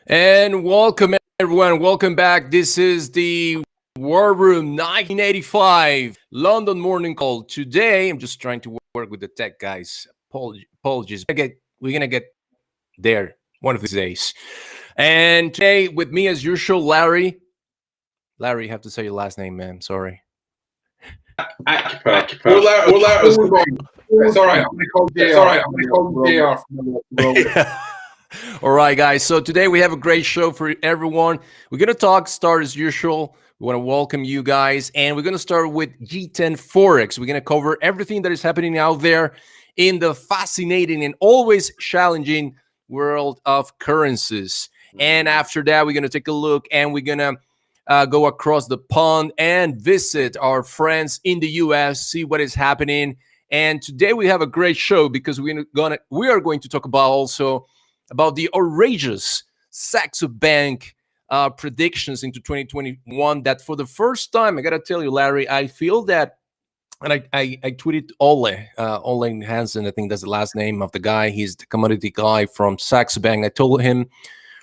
And welcome, everyone. Welcome back. This is the War Room 1985 London Morning Call. Today, I'm just trying to work with the tech guys. Apologies. We're gonna get there one of these days. And today, with me as usual, Larry. Larry, you have to say your last name, man. Sorry. Acupuncture. It's all right. I'm gonna call JR. All right, guys. So today we have a great show for everyone. We're going to start as usual. We want to welcome you guys. And we're going to start with G10 Forex. We're going to cover everything that is happening out there in the fascinating and always challenging world of currencies. And after that, we're going to take a look and we're going to go across the pond and visit our friends in the US, see what is happening. And today we have a great show because we are going to talk about the outrageous Saxo Bank predictions into 2021 that for the first time, I got to tell you, Larry, I feel that, and I tweeted Ole Hansen, I think that's the last name of the guy. He's the commodity guy from Saxo Bank. I told him,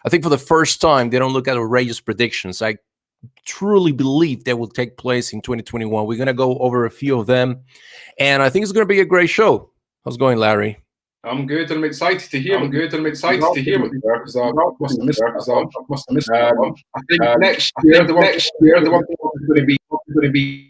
I think for the first time, they don't look at outrageous predictions. I truly believe they will take place in 2021. We're going to go over a few of them, and I think it's going to be a great show. How's it going, Larry? I'm good, and I'm excited to hear. What you must have missed. I think next year the one thing is going to be.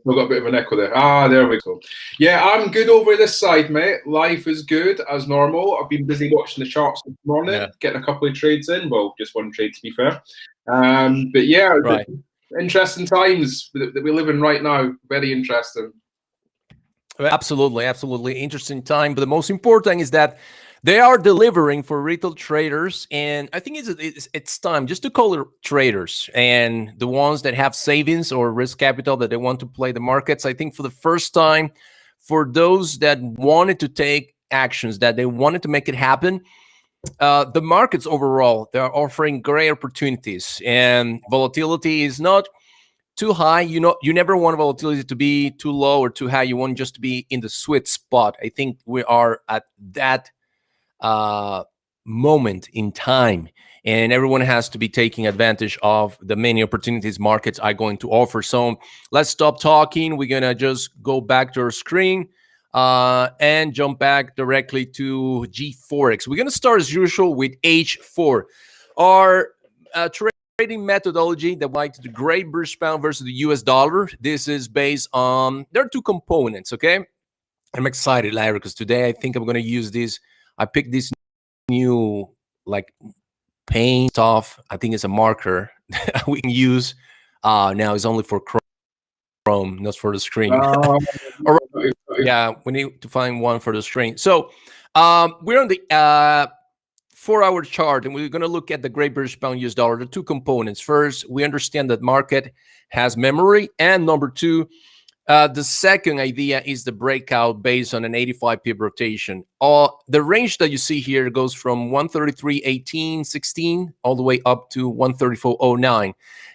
We've got a bit of an echo there. There we go. Yeah, I'm good over this side, mate. Life is good as normal. I've been busy watching the charts this morning, getting a couple of trades in. Well, just one trade to be fair. But yeah, right. Interesting times that we live in right now. Very interesting. Absolutely interesting time. But the most important is that they are delivering for retail traders, and I think it's time just to call it traders and the ones that have savings or risk capital that they want to play the markets. I think for the first time, for those that wanted to take actions, that they wanted to make it happen, the markets overall, they're offering great opportunities, and volatility is not too high. You never want volatility to be too low or too high. You want just to be in the sweet spot. I think we are at that moment in time, and everyone has to be taking advantage of the many opportunities markets are going to offer. So let's stop talking. We're gonna just go back to our screen and jump back directly to G4X. We're gonna start as usual with H4, our trading methodology that we like to the Great British Pound versus the US dollar. This is based on, there are two components, okay? I'm excited, Larry, because today I think I'm going to use this. I picked this new like paint stuff. I think it's a marker that we can use. Now it's only for Chrome, not for the screen. Yeah, we need to find one for the screen. So we're on the 4-hour chart, and we're going to look at the Great British Pound US dollar. The two components. First, we understand that market has memory, and number two, the second idea is the breakout based on an 85 pip rotation. The range that you see here goes from 133.18.16 all the way up to 134.09.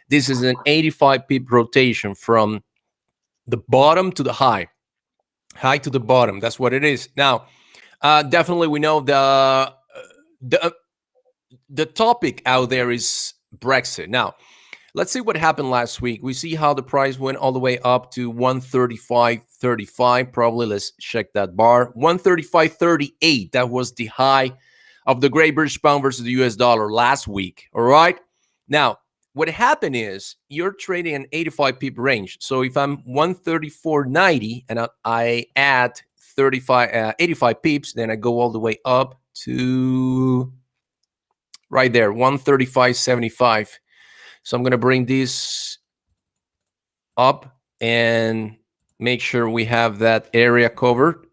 This is an 85 pip rotation from the bottom to the high to the bottom. That's what it is. Now, definitely we know the topic out there is Brexit. Now, let's see what happened last week. We see how the price went all the way up to 135.35. Probably let's check that bar. 135.38. That was the high of the Great British Pound versus the US dollar last week. All right. Now, what happened is you're trading an 85 pip range. So if I'm 134.90 and I add 85 pips, then I go all the way up to right there, 135.75. So I'm going to bring this up and make sure we have that area covered.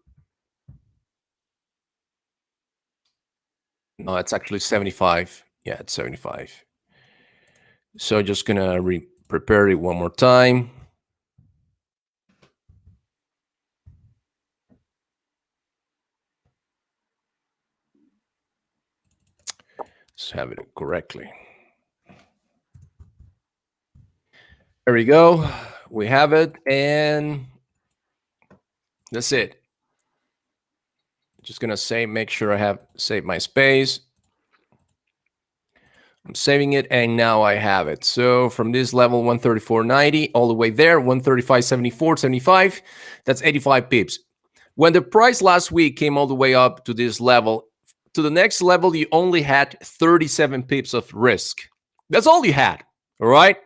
No, it's actually 75. Yeah, it's 75. So just going to prepare it one more time. Let's have it correctly. There we go. We have it, and that's it. Just gonna make sure I have saved my space. I'm saving it, and now I have it. So from this level, 134.90, all the way there, 135.74, 75, that's 85 pips. When the price last week came all the way up to this level, to the next level, you only had 37 pips of risk. That's all you had, all right?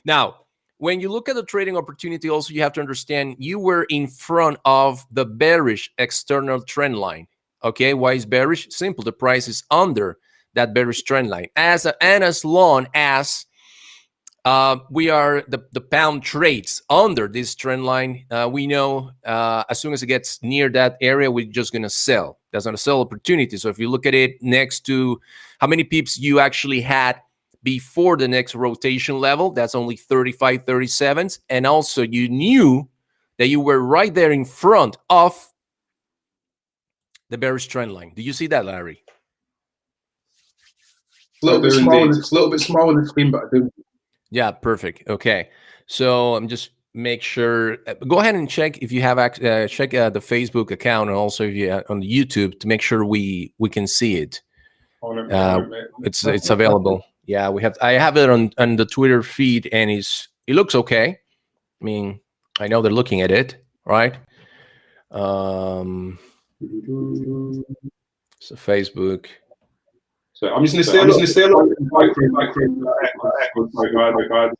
Now, when you look at the trading opportunity, also you have to understand you were in front of the bearish external trend line. Okay, why is bearish? Simple, the price is under that bearish trend line. As long as we are the pound trades under this trend line, we know as soon as it gets near that area, we're just going to sell. That's not a sell opportunity. So if you look at it next to how many pips you actually had before the next rotation level, that's only 35, 37s. And also you knew that you were right there in front of the bearish trend line. Do you see that, Larry? A little bit smaller. It's a little bit smaller on the screen, but I do. Yeah, perfect. Okay, so I'm just make sure. Go ahead and check if you have check the Facebook account, and also if you on the YouTube to make sure we can see it. It's available. Yeah, we have. I have it on the Twitter feed, and it looks okay. I mean, I know they're looking at it, right? So Facebook. So I'm just going to say a lot of my God.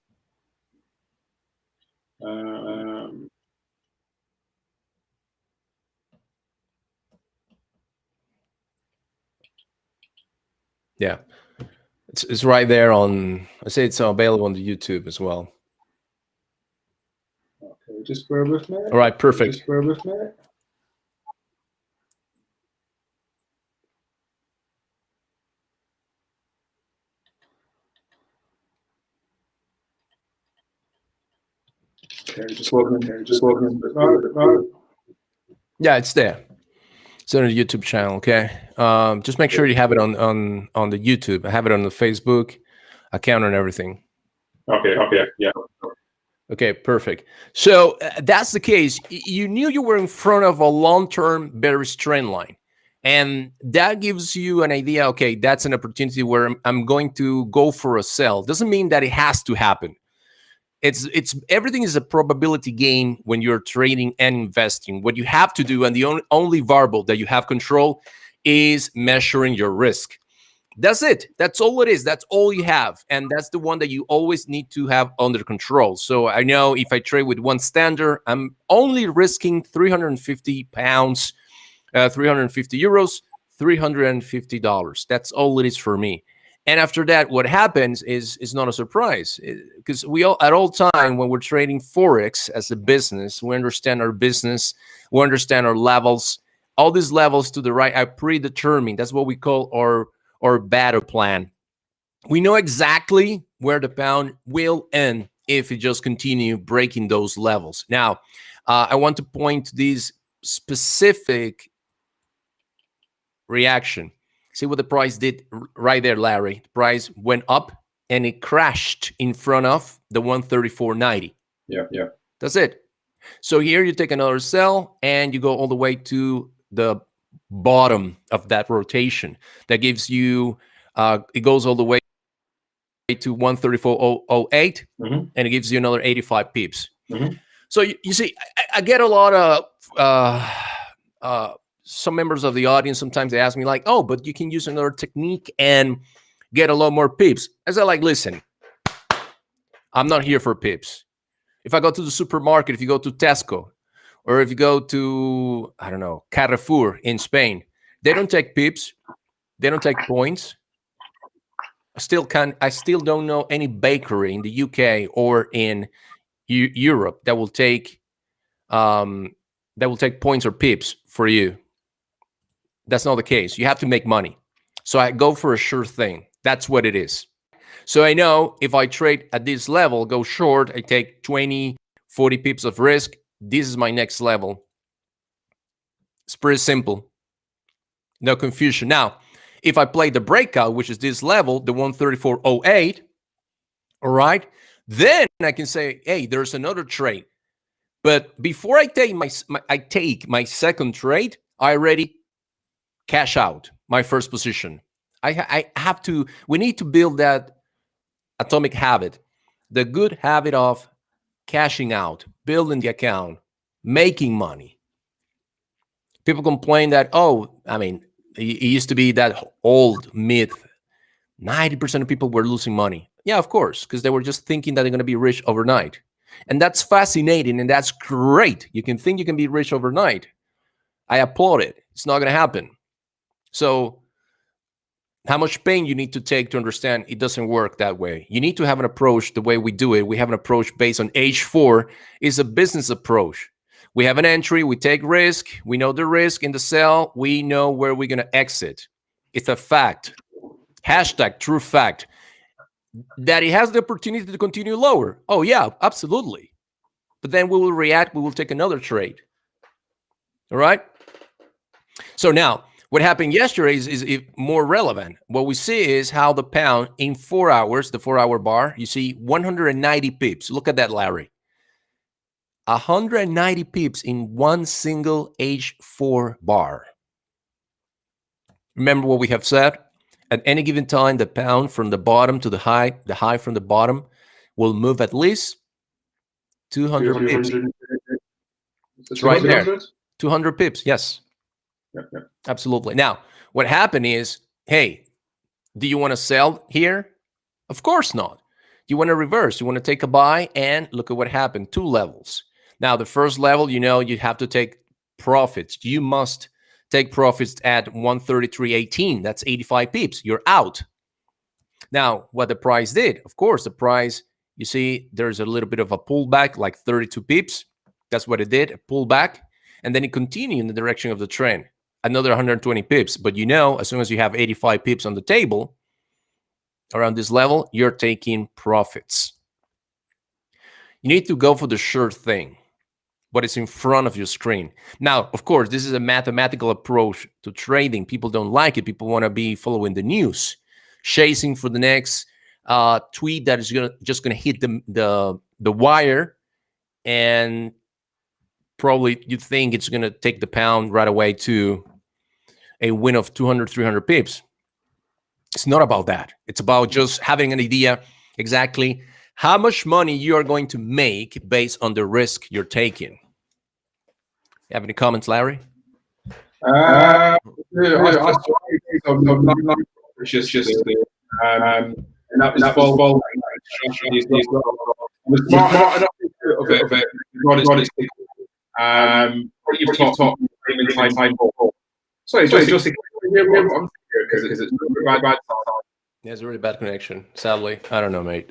Yeah, it's right there on. I say it's available on the YouTube as well. Okay, just bear with me. All right, perfect. Just bear with me. Okay, just logging in. Yeah, it's there. It's on the YouTube channel. Okay, just make sure you have it on the YouTube. I have it on the Facebook account and everything. Okay, yeah. Okay, perfect. So that's the case. You knew you were in front of a long-term bearish trend line, and that gives you an idea. Okay, that's an opportunity where I'm going to go for a sell. Doesn't mean that it has to happen. It's everything is a probability game when you're trading and investing. What you have to do, and the only variable that you have control, is measuring your risk. That's it. That's all it is. That's all you have. And that's the one that you always need to have under control. So I know if I trade with one standard, I'm only risking 350 pounds, 350 euros, $350. That's all it is for me. And after that, what happens is not a surprise, because we all, at all time when we're trading Forex as a business, we understand our business, we understand our levels. All these levels to the right are predetermined. That's what we call our battle plan. We know exactly where the pound will end if it just continue breaking those levels. Now, I want to point to this specific reaction. See what the price did right there, Larry. The price went up and it crashed in front of the 134.90. Yeah. That's it. So here you take another sell and you go all the way to the bottom of that rotation. That gives you, it goes all the way to 134.08, and it gives you another 85 pips. So you see, I get a lot of some members of the audience, sometimes they ask me like, oh, but you can use another technique and get a lot more pips. I say, like, listen, I'm not here for pips. If I go to the supermarket, if you go to Tesco, or if you go to, I don't know, Carrefour in Spain, they don't take pips. They don't take points. I still don't know any bakery in the UK or in Europe that will take points or pips for you. That's not the case. You have to make money. So I go for a sure thing. That's what it is. So I know if I trade at this level, go short, I take 20, 40 pips of risk. This is my next level. It's pretty simple. No confusion. Now, if I play the breakout, which is this level, the 134.08, all right, Then I can say, hey, there's another trade. But before I take my second trade, I already cash out my first position. I have to. We need to build that atomic habit, the good habit of cashing out, building the account, making money. People complain that, oh, I mean, it used to be that old myth. 90% of people were losing money. Yeah, of course, because they were just thinking that they're going to be rich overnight. And that's fascinating and that's great. You can think you can be rich overnight. I applaud it. It's not going to happen. So how much pain you need to take to understand it doesn't work that way. You need to have an approach the way we do it. We have an approach based on H4 is a business approach. We have an entry, we take risk, we know the risk in the sell, we know where we're going to exit. It's a fact. Hashtag true fact. That it has the opportunity to continue lower. Oh yeah, absolutely. But then we will react, we will take another trade. All right? So now, what happened yesterday is more relevant. What we see is how the pound in 4 hours, the 4-hour bar, you see 190 pips. Look at that, Larry. 190 pips in one single H4 bar. Remember what we have said? At any given time, the pound from the bottom to the high from the bottom will move at least 200 pips. It's right there. 200 pips, yes. Yep. Absolutely. Now, what happened is, hey, do you want to sell here? Of course not. You want to reverse. You want to take a buy, and look at what happened. 2 levels. Now, the first level, you know, you have to take profits. You must take profits at 133.18. That's 85 pips. You're out. Now, what the price did, of course, the price, you see, there's a little bit of a pullback, like 32 pips. That's what it did, a pullback. And then it continued in the direction of the trend. Another 120 pips. But you know, as soon as you have 85 pips on the table, around this level, you're taking profits. You need to go for the sure thing, what is in front of your screen. Now, of course, this is a mathematical approach to trading. People don't like it. People want to be following the news, chasing for the next tweet that is just gonna hit the wire, and probably you think it's gonna take the pound right away to a win of 200, 300 pips. It's not about that. It's about just having an idea exactly how much money you are going to make based on the risk you're taking. You have any comments, Larry? And that was following strategies as well. I was smart enough of it. What you've talked time. Sorry, just because it's a bad. There's a really bad connection. Sadly, I don't know, mate.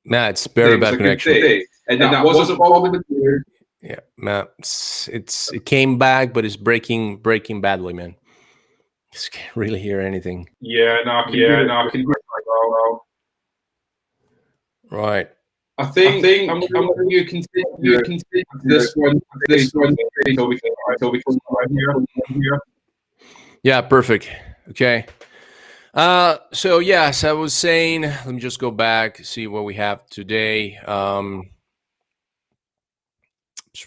Matt, it's very bad connection. And that wasn't a problem with you. Yeah, Matt, it came back, but it's breaking badly, man. Just can't really hear anything. Yeah, no, I can hear it well. Right. I think you continue this one until we can here. Yeah, perfect. Okay. So yes, I was saying, let me just go back, see what we have today.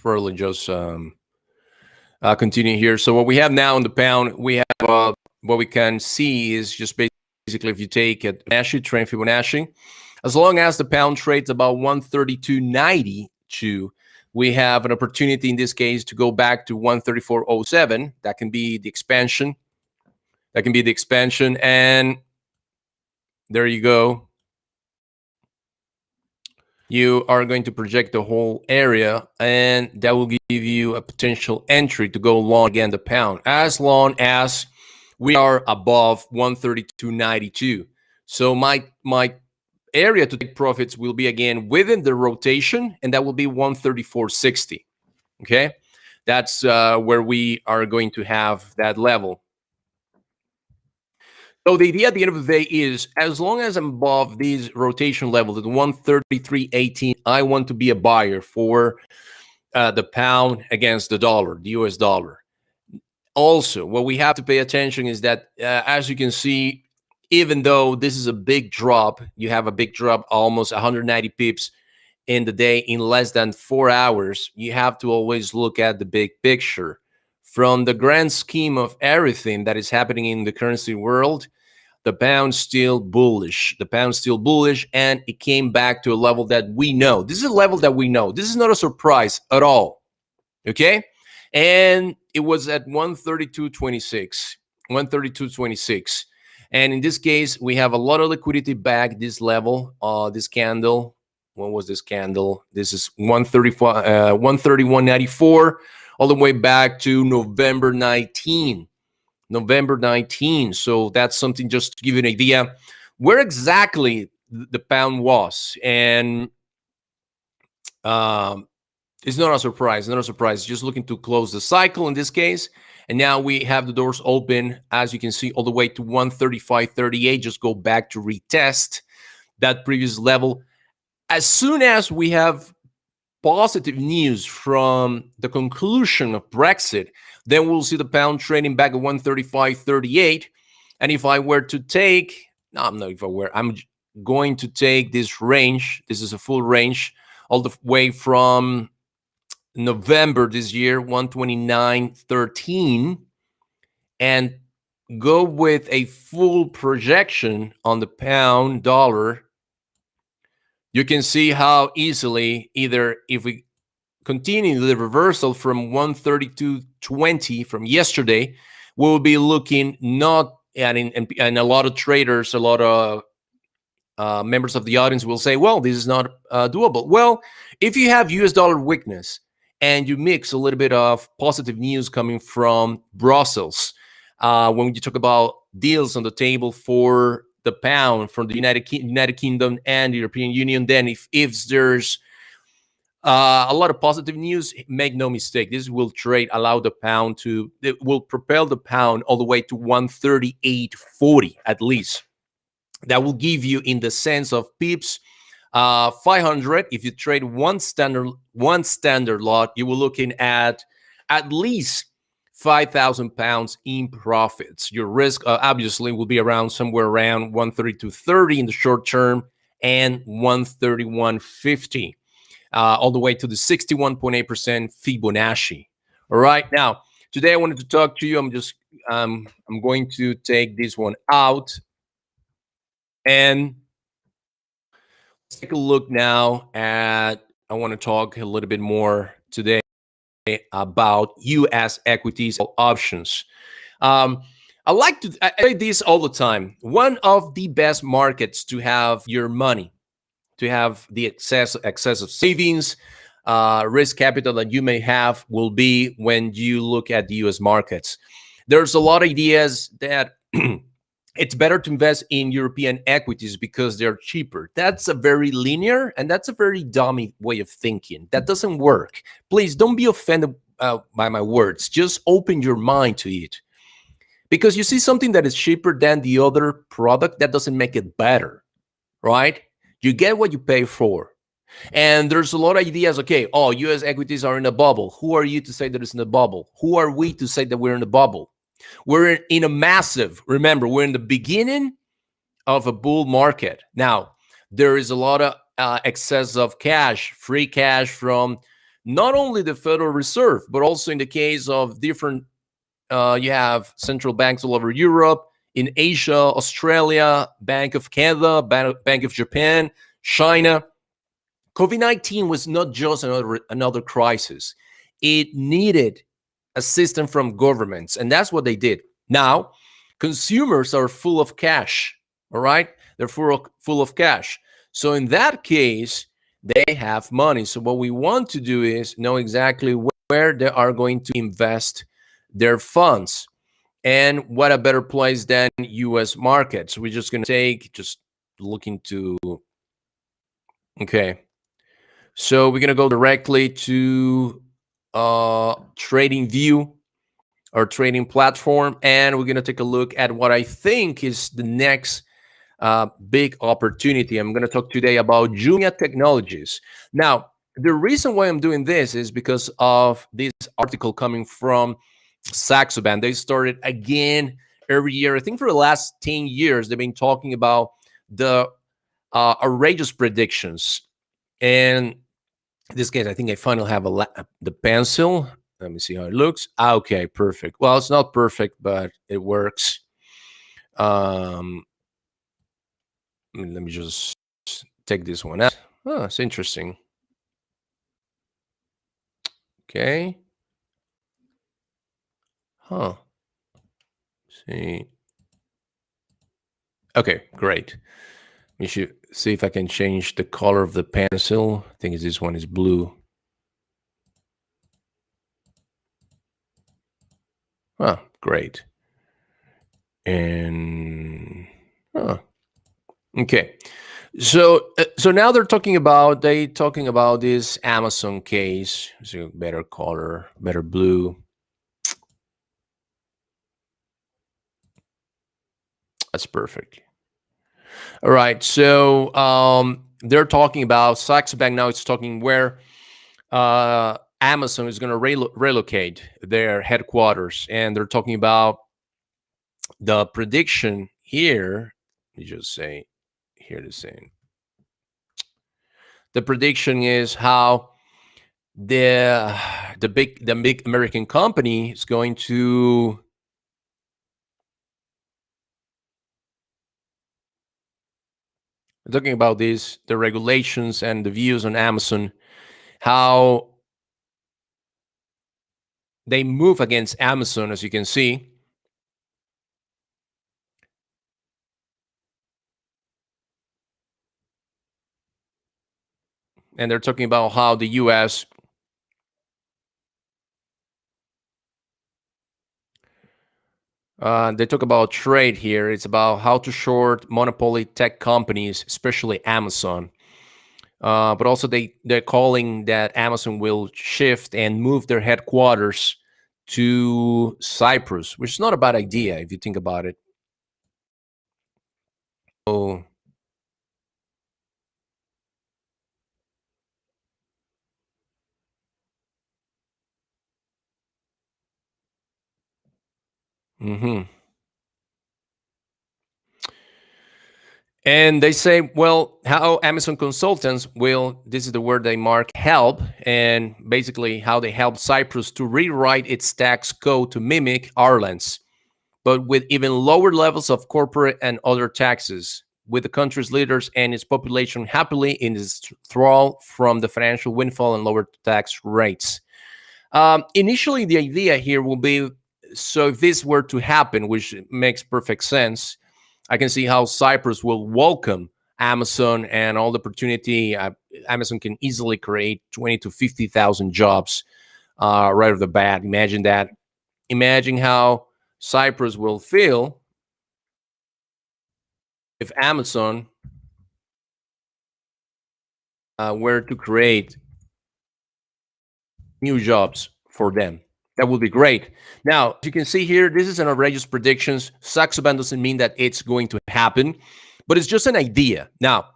Probably just continue here. So what we have now in the pound, we have what we can see is just basically if you take a Fibonacci, trend Fibonacci, as long as the pound trades about 132.92, we have an opportunity in this case to go back to 134.07. That can be the expansion. And there you go. You are going to project the whole area, and that will give you a potential entry to go long again the pound, as long as we are above 132.92. So my area to take profits will be again within the rotation, and that will be 134.60. Okay, that's where we are going to have that level. So the idea at the end of the day is, as long as I'm above these rotation levels at 133.18, I want to be a buyer for the pound against the dollar, the US dollar. Also, what we have to pay attention is that, as you can see, even though this is a big drop, you have a big drop, almost 190 pips in the day in less than 4 hours. You have to always look at the big picture. From the grand scheme of everything that is happening in the currency world, the pound still bullish. The pound still bullish, and it came back to a level that we know. This is a level that we know. This is not a surprise at all. Okay? And it was at 132.26. 132.26. And in this case, we have a lot of liquidity back this level. This candle. When was this candle? This is 131.94, all the way back to November 19. November 19. So that's something just to give you an idea where exactly the pound was. And it's not a surprise, not a surprise. Just looking to close the cycle in this case. And now we have the doors open, as you can see, all the way to 135.38. Just go back to retest that previous level. As soon as we have positive news from the conclusion of Brexit, then we'll see the pound trading back at 135.38. And if I were to take, no, I'm not if I were, I'm going to take this range. This is a full range all the way from November this year, 129.13, and go with a full projection on the pound dollar. You can see how easily, either if we continue the reversal from 132.20 from yesterday, we'll be looking not at, and a lot of traders, a lot of members of the audience will say, well, this is not doable. Well, if you have US dollar weakness and you mix a little bit of positive news coming from Brussels, when you talk about deals on the table for the pound from the United Kingdom and the European Union, then if there's a lot of positive news, make no mistake, this will allow the pound to, it will propel the pound all the way to 138.40 at least. That will give you, in the sense of pips, 500. If you trade one standard lot, you will looking at least 5,000 pounds in profits. Your risk obviously will be around somewhere around 132.30 in the short term and 131.50, all the way to the 61.8% Fibonacci. All right, now today I wanted to talk to you. I'm going to take this one out, and let's take a look now at, I want to talk a little bit more today about US equities options. I say this all the time. One of the best markets to have your money, to have the excess of savings, risk capital that you may have, will be when you look at the US markets. There's a lot of ideas that it's better to invest in European equities because they're cheaper. That's a very linear and that's a very dummy way of thinking. That doesn't work. Please don't be offended by my words. Just open your mind to it. Because you see something that is cheaper than the other product, that doesn't make it better, right? You get what you pay for. And there's a lot of ideas, okay, oh, US equities are in a bubble. Who are you to say that it's in a bubble? Who are we to say that we're in a bubble? We're in a massive, remember, we're in the beginning of a bull market. Now, there is a lot of excess of cash, free cash from not only the Federal Reserve, but also in the case of different, you have central banks all over Europe, in Asia, Australia, Bank of Canada, Bank of Japan, China. COVID-19 was not just another crisis. It needed assistance from governments, and that's what they did. Now, consumers are full of cash, all right? They're full of cash. So in that case, they have money. So what we want to do is know exactly where they are going to invest their funds. And what a better place than US markets. We're just going to just looking to, okay. So we're going to go directly to trading view. our trading platform, and we're going to take a look at what I think is the next big opportunity. I'm going to talk today about Jumia Technologies. Now, the reason why I'm doing this is because of this article coming from Saxo Bank. They started again every year. I think for the last 10 years, they've been talking about the outrageous predictions. And in this case, I think I finally have the pencil. Let me see how it looks. Okay, perfect. Well, it's not perfect, but it works. Let me just take this one out. Oh, it's interesting. Okay. Huh. See. Okay, great. We should see if I can change the color of the pencil. I think this one is blue. Oh, great. And okay. So now they're talking about this Amazon case. So better color, better blue. That's perfect. All right. So they're talking about Saxo Bank now. It's talking where Amazon is going to relocate their headquarters, and they're talking about the prediction here. Let me just say here the same. The prediction is how the big American company is going to talking about this, the regulations and the views on Amazon, how they move against Amazon, as you can see. And they're talking about how the U.S. They talk about trade here. It's about how to short monopoly tech companies, especially Amazon. But also they're calling that Amazon will shift and move their headquarters to Cyprus, which is not a bad idea if you think about it. Oh. Mm-hmm. And they say, well, how Amazon consultants will, this is the word they mark, help, and basically how they help Cyprus to rewrite its tax code to mimic Ireland's, but with even lower levels of corporate and other taxes, with the country's leaders and its population happily in its thrall from the financial windfall and lower tax rates. Initially, the idea here will be, so if this were to happen, which makes perfect sense, I can see how Cyprus will welcome Amazon and all the opportunity. Amazon can easily create 20 to 50,000 jobs right off the bat. Imagine that. Imagine how Cyprus will feel if Amazon were to create new jobs for them. That would be great. Now, as you can see here, this is an outrageous predictions. Saxo Bank doesn't mean that it's going to happen, but it's just an idea. Now,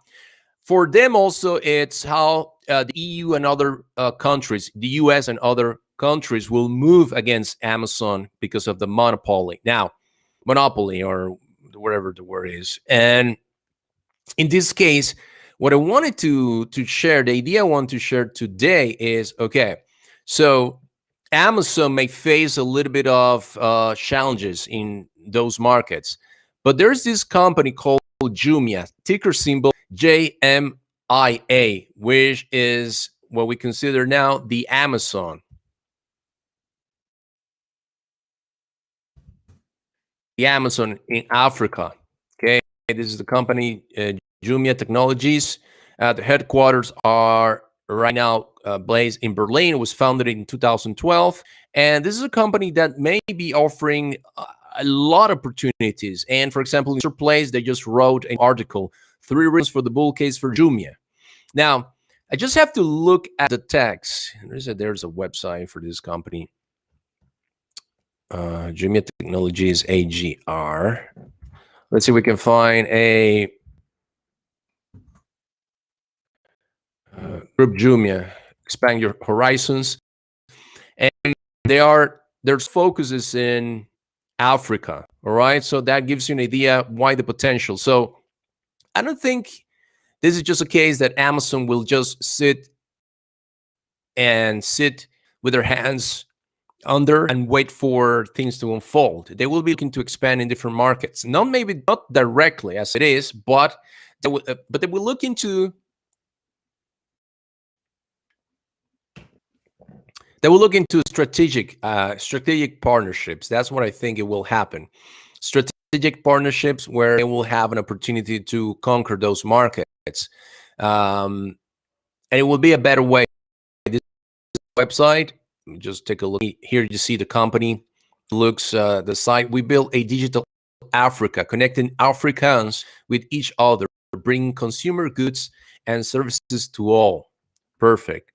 for them also, it's how the EU and other countries, the US and other countries will move against Amazon because of the monopoly. Now, monopoly or whatever the word is. And in this case, what I wanted to share, the idea I want to share today is, okay, so Amazon may face a little bit of challenges in those markets, but there's this company called Jumia, ticker symbol JMIA, which is what we consider now the Amazon. The Amazon in Africa. Okay, this is the company Jumia Technologies. The headquarters are right now based in Berlin. It was founded in 2012, and this is a company that may be offering a lot of opportunities. And for example, in Mr. Place, they just wrote an article, 3 reasons for the bull case for Jumia. Now, I just have to look at the text. There's a website for this company. Jumia Technologies AGR. Let's see if we can find a group Jumia. Expand your horizons. And there's focuses in Africa. All right. So that gives you an idea why the potential. So I don't think this is just a case that Amazon will just sit with their hands under and wait for things to unfold. They will be looking to expand in different markets. Maybe not directly as it is, but they will look into strategic partnerships. That's what I think it will happen. Strategic partnerships where they will have an opportunity to conquer those markets, and it will be a better way. This website, just take a look here. You see the company looks the site. We built a digital Africa, connecting Africans with each other, bringing consumer goods and services to all. Perfect.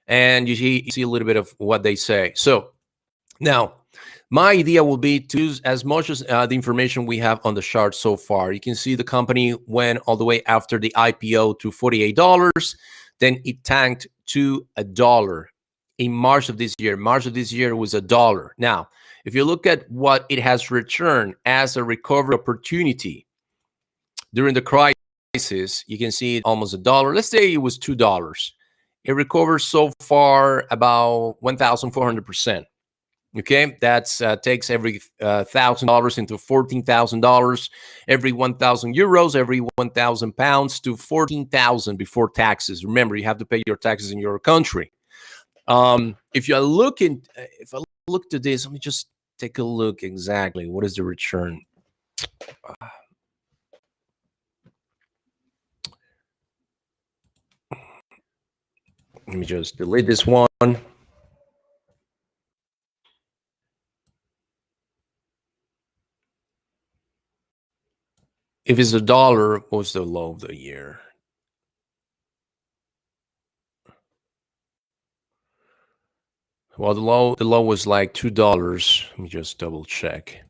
And you see a little bit of what they say. So now my idea will be to use as much as the information we have on the chart so far. You can see the company went all the way after the IPO to $48. Then it tanked to $1 in March of this year. March of this year was $1. Now, if you look at what it has returned as a recovery opportunity during the crisis, you can see almost $1. Let's say it was $2. It recovers so far about 1,400%. Okay, that's takes every $1,000 into $14,000, every 1,000 euros, every 1,000 pounds to 14,000 before taxes. Remember, you have to pay your taxes in your country. If I look to this, let me just take a look exactly. What is the return? Let me just delete this one. If it's $1, what was the low of the year? Well, the low was like $2. Let me just double check.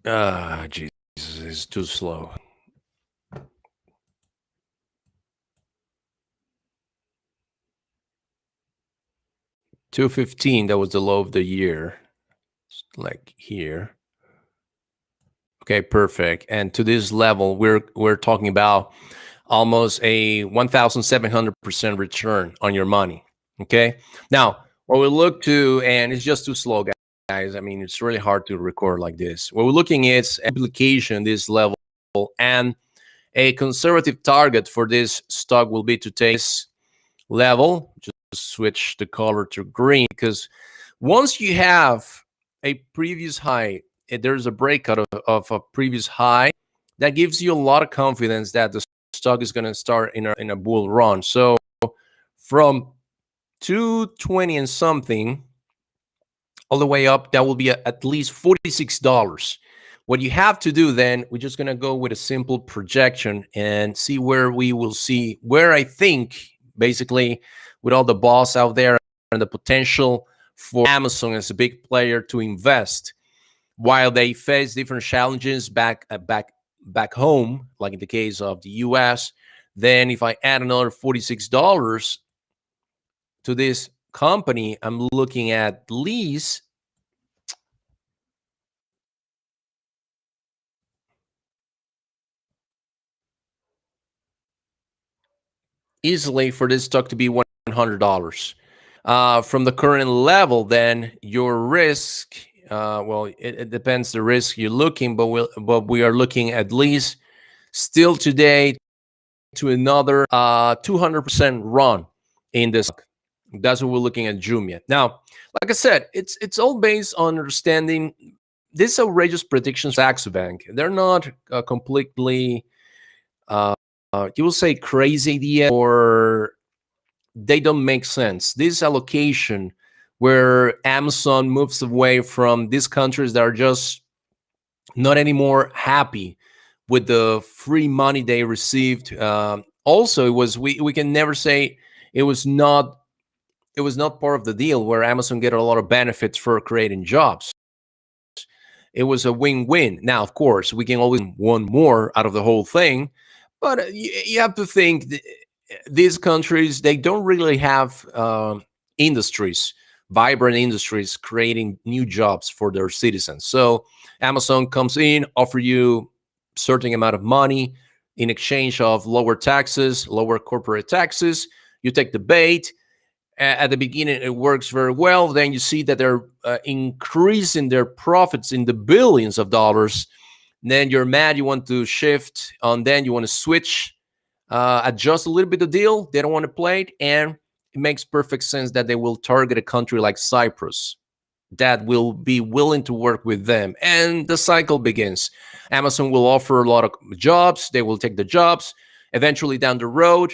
Jesus, it's too slow. $2.15, that was the low of the year. Like here. Okay, perfect. And to this level, we're talking about almost a 1,700% return on your money. Okay. Now, what we look to, and it's just too slow, guys. I mean, it's really hard to record like this. What we're looking at is application this level, and a conservative target for this stock will be to take this level. Just switch the color to green, because once you have a previous high, there's a breakout of a previous high, that gives you a lot of confidence that the stock is going to start in a bull run. So from 220 and something all the way up, that will be at least $46. What you have to do then, we're just going to go with a simple projection and see where we will see, where I think basically with all the boss out there and the potential for Amazon as a big player to invest while they face different challenges back home, like in the case of the US. Then if I add another $46 to this company, I'm looking at least easily for this stock to be $100. From the current level, then your risk, well, it depends the risk you're looking, but we are looking at least still today to another 200% run in this. That's what we're looking at Jumia. Now, like I said, it's all based on understanding this outrageous predictions. Saxo Bank, they're not completely, you will say, crazy idea, or they don't make sense. This allocation where Amazon moves away from these countries that are just not anymore happy with the free money they received Also, it was we can never say it was not part of the deal where Amazon get a lot of benefits for creating jobs. It was a win-win. Now, of course, we can always want more out of the whole thing, but you have to think these countries, they don't really have industries, vibrant industries creating new jobs for their citizens. So Amazon comes in, offer you certain amount of money in exchange of lower taxes, lower corporate taxes. You take the bait. At the beginning, it works very well. Then you see that they're increasing their profits in the billions of dollars. Then you're mad. You want to shift on. Then you want to switch, adjust a little bit the deal. They don't want to play it, and it makes perfect sense that they will target a country like Cyprus that will be willing to work with them, and the cycle begins. Amazon will offer a lot of jobs. They will take the jobs. Eventually, down the road,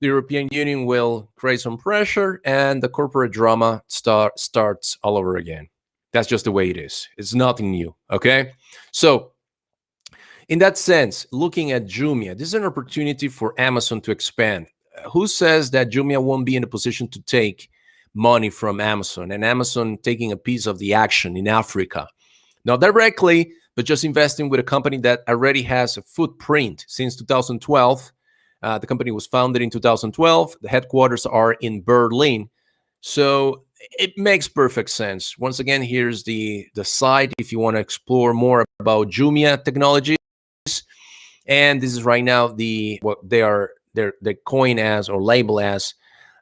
the European Union will create some pressure, and the corporate drama starts all over again. That's just the way it is. It's nothing new, okay? So in that sense, looking at Jumia, this is an opportunity for Amazon to expand. Who says that Jumia won't be in a position to take money from Amazon, and Amazon taking a piece of the action in Africa? Not directly, but just investing with a company that already has a footprint since 2012. The company was founded in 2012. The headquarters are in Berlin. So it makes perfect sense. Once again, here's the site if you want to explore more about Jumia technologies. And this is right now what they're coined as or labeled as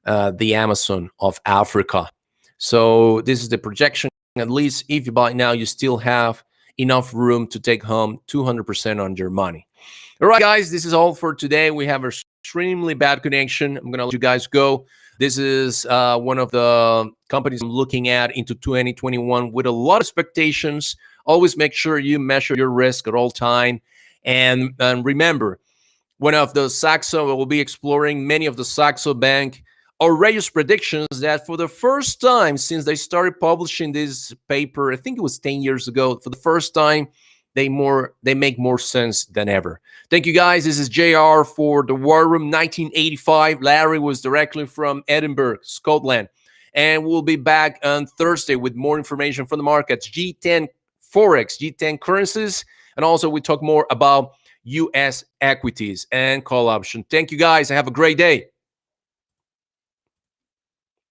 the Amazon of Africa. So this is the projection. At least if you buy now, you still have enough room to take home 200% on your money. All right, guys, this is all for today. We have an extremely bad connection. I'm going to let you guys go. This is one of the companies I'm looking at into 2021 with a lot of expectations. Always make sure you measure your risk at all time. And remember, one of the Saxo, we'll be exploring many of the Saxo Bank outrageous predictions that for the first time since they started publishing this paper, I think it was 10 years ago, for the first time, they make more sense than ever. Thank you, guys. This is JR for the War Room 1985. Larry was directly from Edinburgh, Scotland. And we'll be back on Thursday with more information from the markets, G10 Forex, G10 currencies, and also we talk more about US equities and call option. Thank you, guys, and have a great day.